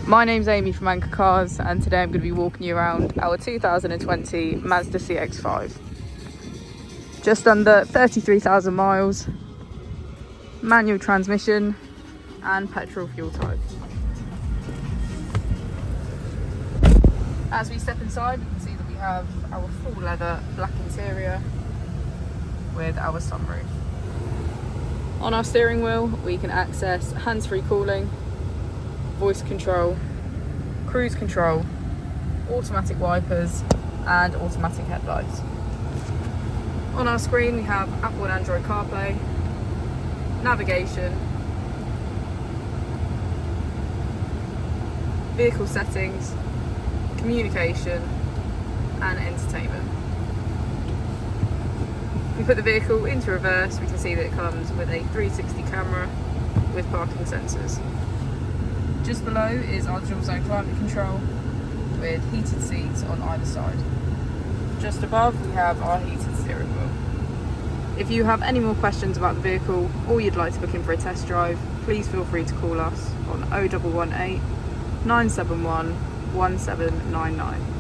My name's Amy from Anchor Cars, and today I'm going to be walking you around our 2020 Mazda CX-5. Just under 33,000 miles, manual transmission and petrol fuel type. As we step inside, we can see that we have our full leather black interior with our sunroof. On our steering wheel, we can access hands-free cooling, voice control, cruise control, automatic wipers and automatic headlights. On our screen we have Apple and Android CarPlay, navigation, vehicle settings, communication and entertainment. If we put the vehicle into reverse, we can see that it comes with a 360 camera with parking sensors. Just below is our dual zone climate control with heated seats on either side. Just above we have our heated steering wheel. If you have any more questions about the vehicle or you'd like to book in for a test drive, please feel free to call us on 0118 971 1799.